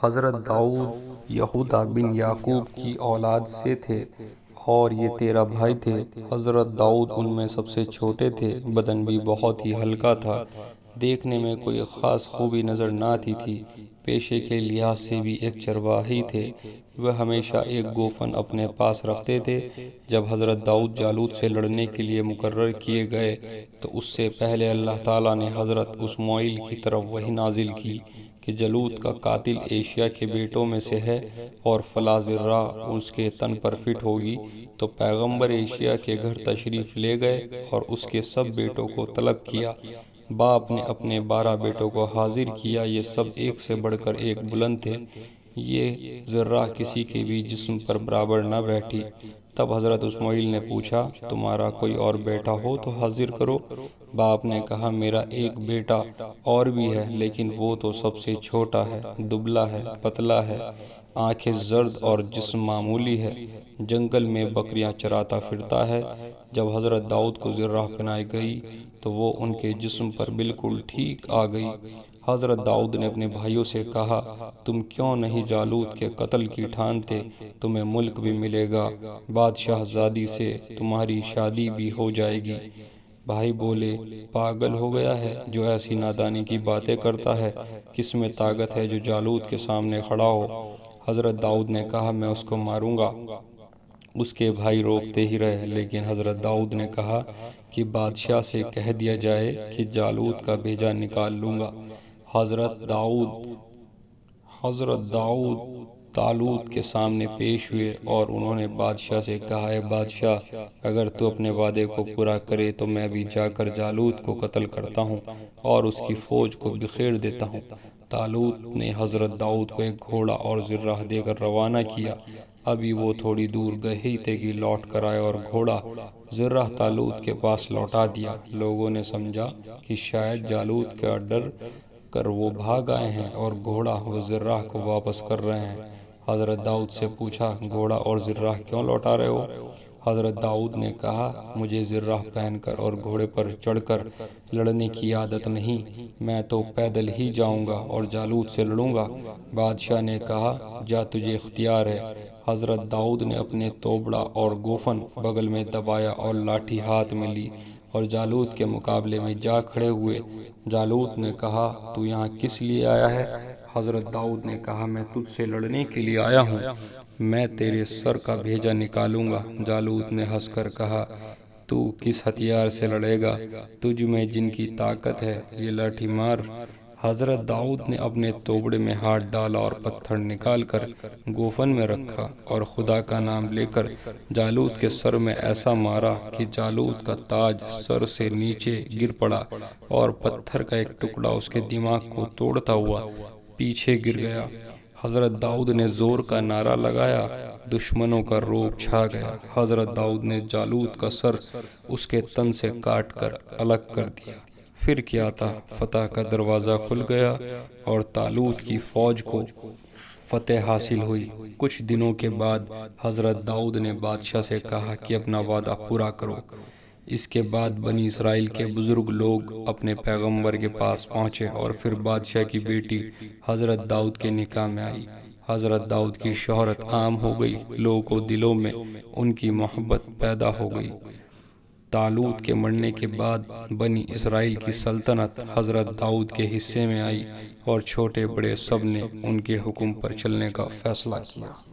حضرت داؤد یہودا بن یعقوب کی اولاد سے تھے اور یہ 13 بھائی تھے۔ حضرت داؤد ان میں سب سے چھوٹے تھے۔ بدن بھی بہت ہی ہلکا تھا، دیکھنے میں کوئی خاص خوبی نظر نہ آتی تھی۔ پیشے کے لحاظ سے بھی ایک چرواہی تھے۔ وہ ہمیشہ ایک گوفن اپنے پاس رکھتے تھے۔ جب حضرت داؤد جالوت سے لڑنے کے لیے مقرر کیے گئے تو اس سے پہلے اللہ تعالیٰ نے حضرت اسماعیل کی طرف وحی نازل کی کہ جالوت کا قاتل ایشیا کے بیٹوں میں سے ہے اور فلاں ذرہ اس کے تن پر فٹ ہوگی۔ تو پیغمبر ایشیا کے گھر تشریف لے گئے اور اس کے سب بیٹوں کو طلب کیا۔ باپ نے اپنے 12 بیٹوں کو حاضر کیا۔ یہ سب ایک سے بڑھ کر ایک بلند تھے۔ یہ ذرہ کسی کے بھی جسم پر برابر نہ بیٹھی۔ تب حضرت اسماعیل نے پوچھا، تمہارا کوئی اور بیٹا ہو تو حاضر کرو۔ باپ نے کہا، میرا ایک بیٹا اور بھی ہے، لیکن وہ تو سب سے چھوٹا ہے، دبلا ہے، پتلا ہے، آنکھیں زرد اور جسم معمولی ہے، جنگل میں بکریاں چراتا پھرتا ہے۔ جب حضرت داؤد کو ذرہ پہنائی گئی تو وہ ان کے جسم پر بالکل ٹھیک آ گئی۔ حضرت داؤد نے اپنے بھائیوں سے کہا، تم کیوں نہیں جالوت کے قتل کی ٹھانتے؟ تمہیں ملک بھی ملے گا، بادشاہ زادی سے تمہاری شادی بھی ہو جائے گی۔ بھائی بولے، پاگل ہو گیا ہے جو ایسی نادانی کی باتیں کرتا ہے؟ کس میں طاقت ہے جو جالوت کے سامنے کھڑا ہو؟ حضرت داؤد نے کہا، میں اس کو ماروں گا۔ اس کے بھائی روکتے ہی رہے، لیکن حضرت داؤد نے کہا کہ بادشاہ سے کہہ دیا جائے کہ جالوت کا بیجا نکال لوں گا۔ حضرت داؤد طالوت کے سامنے پیش ہوئے اور انہوں نے بادشاہ سے کہا، اے بادشاہ، اگر تو اپنے وعدے کو پورا کرے تو میں بھی جا کر جالوت کو قتل کرتا ہوں اور اس کی فوج کو بکھیر دیتا ہوں۔ طالوت نے حضرت داؤد کو ایک گھوڑا اور ذرہ دے کر روانہ کیا۔ ابھی وہ تھوڑی دور گئے ہی تھے کہ لوٹ کر آئے اور گھوڑا ذرہ طالوت کے پاس لوٹا دیا۔ لوگوں نے سمجھا کہ شاید جالوت کا ڈر کر وہ بھاگ آئے ہیں اور گھوڑا و ذرہ کو واپس کر رہے ہیں۔ حضرت داؤد سے پوچھا، گھوڑا اور ذرہ کیوں لوٹا رہے ہو؟ حضرت داؤد نے کہا، مجھے ذرہ پہن کر اور گھوڑے پر چڑھ کر لڑنے کی عادت نہیں، میں تو پیدل ہی جاؤں گا اور جالوت سے لڑوں گا۔ بادشاہ نے کہا، جا، تجھے اختیار ہے۔ حضرت داؤد نے اپنے توبڑا اور گوفن بغل میں دبایا اور لاٹھی ہاتھ میں لی اور جالوت کے مقابلے میں جا کھڑے ہوئے۔ جالوت نے کہا، تو یہاں کس لیے آیا ہے؟ حضرت داؤد نے کہا، میں تجھ سے لڑنے کے لیے آیا ہوں، میں تیرے سر کا بھیجا نکالوں گا۔ جالوت نے ہنس کر کہا، تو کس ہتھیار سے لڑے گا؟ تجھ میں جن کی طاقت ہے، یہ لاٹھی مار۔ حضرت داؤد نے اپنے توبڑے میں ہاتھ ڈالا اور پتھر نکال کر گوفن میں رکھا اور خدا کا نام لے کر جالوت کے سر میں ایسا مارا کہ جالوت کا تاج سر سے نیچے گر پڑا اور پتھر کا ایک ٹکڑا اس کے دماغ کو توڑتا ہوا پیچھے گر گیا۔ حضرت داؤد نے زور کا نعرہ لگایا، دشمنوں کا روب چھا گیا۔ حضرت داؤد نے جالوت کا سر اس کے تن سے کاٹ کر الگ کر دیا۔ پھر کیا تھا، فتح کا دروازہ کھل گیا اور طالوت کی فوج کو فتح حاصل ہوئی۔ کچھ دنوں کے بعد حضرت داؤد نے بادشاہ سے کہا کہ اپنا وعدہ پورا کرو۔ اس کے بعد بنی اسرائیل کے بزرگ لوگ اپنے پیغمبر کے پاس پہنچے اور پھر بادشاہ کی بیٹی حضرت داؤد کے نکاح میں آئی۔ حضرت داؤد کی شہرت عام ہو گئی، لوگوں کو دلوں میں ان کی محبت پیدا ہو گئی۔ طالوت کے مرنے کے بعد بنی اسرائیل کی سلطنت حضرت داؤد کے حصے میں آئی اور چھوٹے بڑے سب نے ان کے حکم پر چلنے کا فیصلہ کیا۔